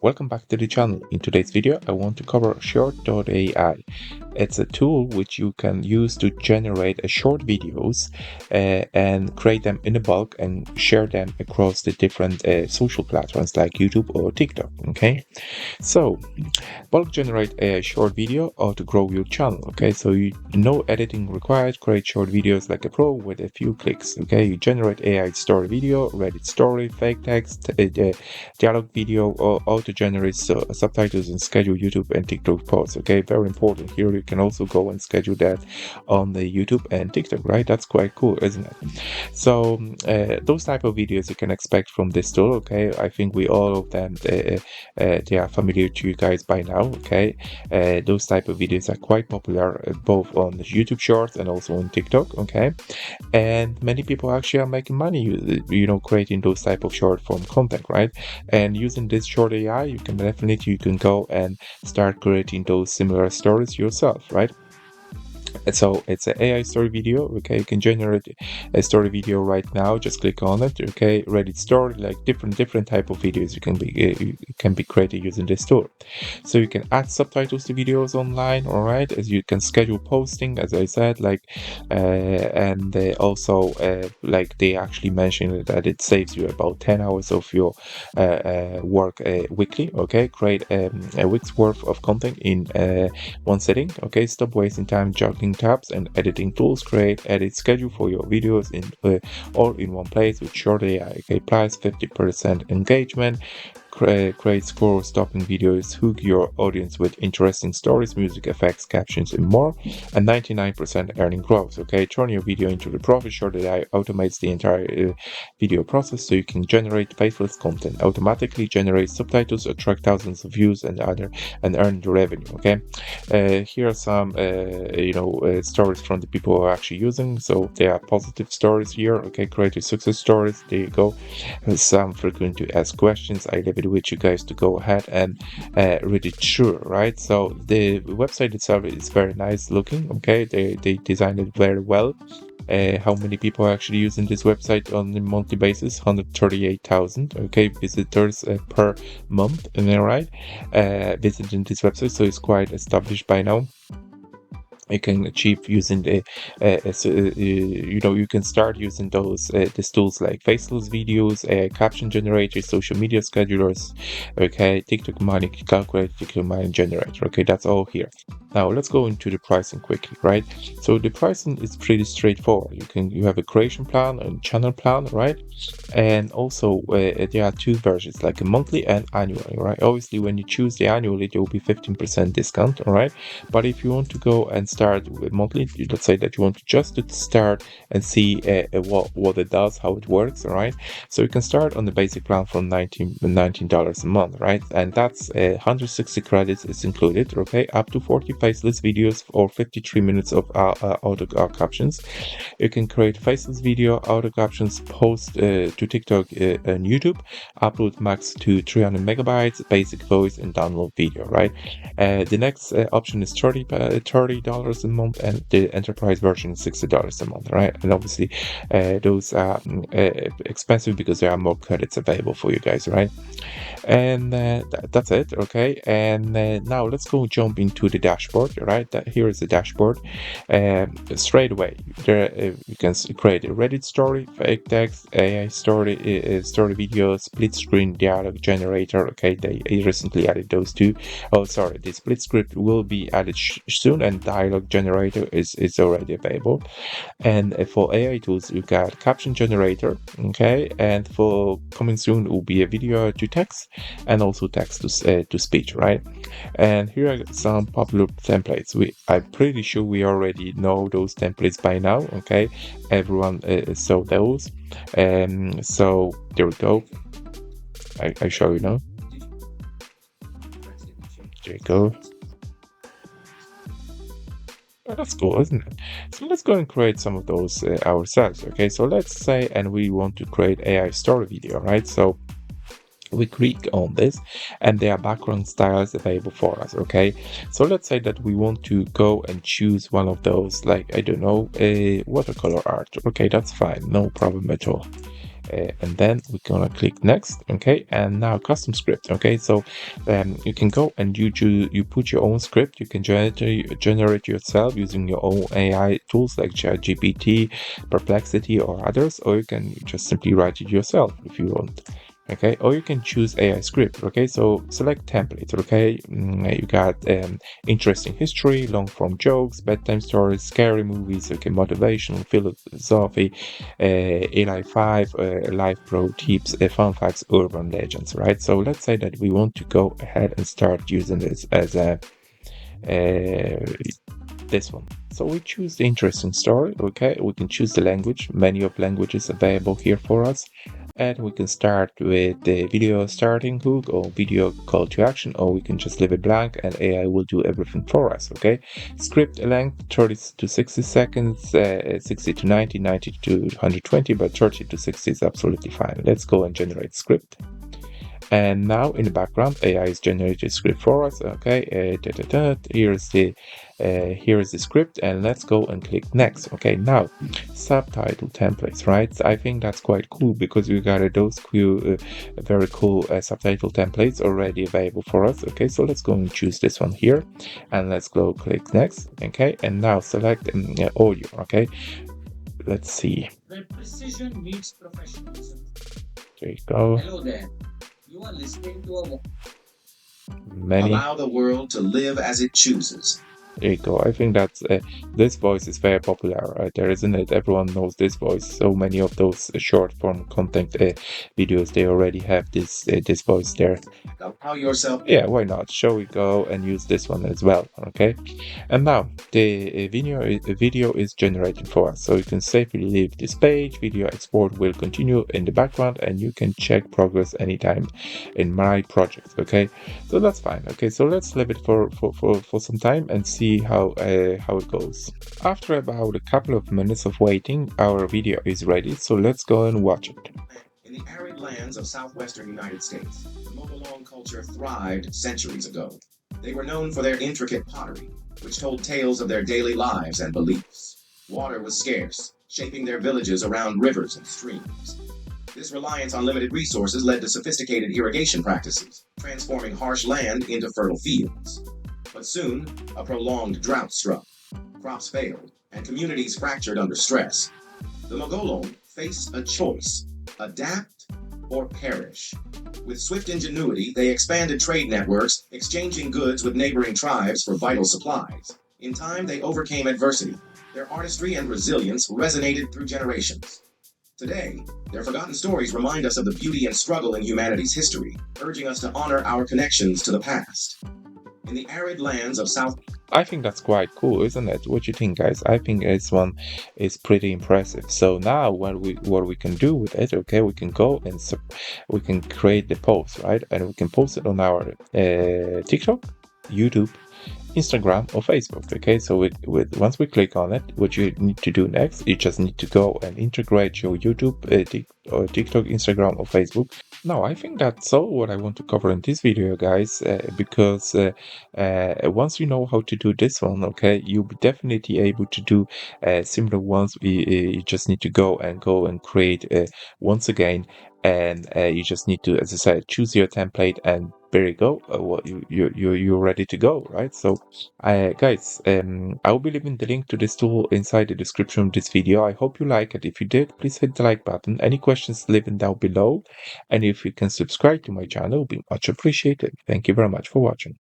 Welcome back to the channel. In today's video, I want to cover Short.ai. It's a tool which you can use to generate short videos and create them in a bulk and share them across the different social platforms like YouTube or TikTok. Okay, so bulk generate a short video or to grow your channel. Okay, so no editing required. Create short videos like a pro with a few clicks. Okay, you generate AI story video, Reddit story, fake text, dialogue video, or auto generate subtitles and schedule YouTube and TikTok posts. Okay, very important. Here you can also go and schedule that on the YouTube and TikTok, right? That's quite cool, isn't it? So those type of videos you can expect from this tool. Okay, I think we all of them they are familiar to you guys by now. Okay, those type of videos are quite popular both on the YouTube Shorts and also on TikTok. Okay, and many people actually are making money, creating those type of short form content, right? And using this short AI, you can go and start creating those similar stories yourself, right? So it's an AI story video. Okay, you can generate a story video right now. Just click on it. Okay, Reddit story, like different type of videos you can be created using this tool. So you can add subtitles to videos online. All right, as you can schedule posting, as I said, and also like they actually mentioned that it saves you about 10 hours of your work weekly. Okay, create a week's worth of content in one setting. Okay, stop wasting time juggling tabs and editing tools. Create edit schedule for your videos in all in one place with Short AI. Okay, plus 50% engagement. Create scroll-stopping videos, hook your audience with interesting stories, music effects, captions, and more, and 99% earning growth. Okay, turn your video into the profit. Short AI automates the entire video process, so you can generate faceless content, automatically generate subtitles, attract thousands of views, and earn the revenue. Okay, here are some stories from the people who are actually using. So there are positive stories here. Okay, creative success stories. There you go. Some frequently asked questions. I leave it with you guys to go ahead and read it through, right? So the website itself is very nice looking. Okay, they designed it very well. How many people are actually using this website on a monthly basis? 138,000 visitors per month, right? Visiting this website, so it's quite established by now. You can achieve using the you can start using these tools like faceless videos, caption generators, social media schedulers, okay, TikTok money calculator, TikTok money generator. Okay, that's all here. Now let's go into the pricing quickly, right? So the pricing is pretty straightforward. You have a creation plan and channel plan, right? And also there are two versions, like a monthly and annually, right? Obviously when you choose the annually, there will be 15% discount, all right? But if you want to go and start with monthly, let's say that you want to just to start and see what it does, how it works, all right? So you can start on the basic plan from $19 a month, right? And that's 160 credits is included, okay? Up to 40 faceless videos or 53 minutes of auto captions. You can create faceless video, auto captions, post to TikTok and YouTube, upload max to 300 megabytes, basic voice, and download video, right? The next option is $30 a month, and the enterprise version is $60 a month, right? And obviously those are expensive because there are more credits available for you guys, right? And that's it. Okay, and now let's go jump into the dashboard, right? Here is the dashboard. Straight away there you can create a Reddit story, fake text, AI story video, split screen dialogue generator. Okay, they recently added those two. Oh, sorry, the split script will be added soon, and dialogue generator is already available. And for AI tools, you got caption generator. Okay, and for coming soon will be a video to text and also text to speech, right? And here are some popular templates. I'm pretty sure we already know those templates by now. Okay, everyone saw those. So there we go. I show you now. There you go. That's cool, isn't it? So let's go and create some of those ourselves. Okay, so let's say, and we want to create AI story video, right? So we click on this and there are background styles available for us. Okay, so let's say that we want to go and choose one of those, like, I don't know, a watercolor art. Okay, that's fine, no problem at all. and then we're gonna click next. Okay, and now custom script. Okay, so you can go and you put your own script. You can generate yourself using your own AI tools like ChatGPT, Perplexity, or others, or you can just simply write it yourself if you want. Okay, or you can choose AI script. Okay, so select template. Okay, you got interesting history, long form jokes, bedtime stories, scary movies. Okay, motivational, philosophy, AI 5, life pro tips, fun facts, urban legends. Right, so let's say that we want to go ahead and start using this as a this one. So we choose the interesting story. Okay, we can choose the language. Many of languages available here for us, and we can start with the video starting hook or video call to action, or we can just leave it blank and AI will do everything for us. Okay, script length 30 to 60 seconds, 60 to 90, 90 to 120, but 30 to 60 is absolutely fine. Let's go and generate script. And now in the background, AI is generating script for us. Okay, here's the script, and let's go and click next. Okay, now subtitle templates, right? I think that's quite cool because we got those very cool subtitle templates already available for us. Okay, so let's go and choose this one here, and let's go click next. Okay, and now select audio. Okay, let's see. Where precision meets professionalism. There you go. Hello there. You are listening to many. Allow the world to live as it chooses. There you go. I think that's this voice is very popular there, isn't it? Everyone knows this voice. So many of those short form content videos, they already have this voice there. Allow yourself. Yeah, why not? Shall we go and use this one as well? Okay. And now the video is generated for us, so you can safely leave this page. Video export will continue in the background, and you can check progress anytime in my project. Okay, so that's fine. Okay, so let's leave it for some time and see how it goes. After about a couple of minutes of waiting, our video is ready, so let's go and watch it. In the arid lands of southwestern United States, the Mogollon culture thrived centuries ago. They were known for their intricate pottery, which told tales of their daily lives and beliefs. Water was scarce, shaping their villages around rivers and streams. This reliance on limited resources led to sophisticated irrigation practices, transforming harsh land into fertile fields. But soon, a prolonged drought struck. Crops failed, and communities fractured under stress. The Mogollon faced a choice: adapt or perish. With swift ingenuity, they expanded trade networks, exchanging goods with neighboring tribes for vital supplies. In time, they overcame adversity. Their artistry and resilience resonated through generations. Today, their forgotten stories remind us of the beauty and struggle in humanity's history, urging us to honor our connections to the past. In the arid lands of South... I think that's quite cool, isn't it? What do you think, guys? I think this one is pretty impressive. So now what we can do with it, okay, we can go and we can create the post, right? And we can post it on our TikTok, YouTube, Instagram, or Facebook. Okay, so once we click on it, what you need to do next, you just need to go and integrate your YouTube, or TikTok, Instagram, or Facebook. Now, I think that's all what I want to cover in this video, guys, because once you know how to do this one, okay, you'll be definitely able to do similar ones. You just need to go and create once again, and you just need to, as I said, choose your template, and there you go. You're ready to go, right? So, guys, I will be leaving the link to this tool inside the description of this video. I hope you like it. If you did, please hit the like button. Any questions, leave them down below. And if you can subscribe to my channel, it will be much appreciated. Thank you very much for watching.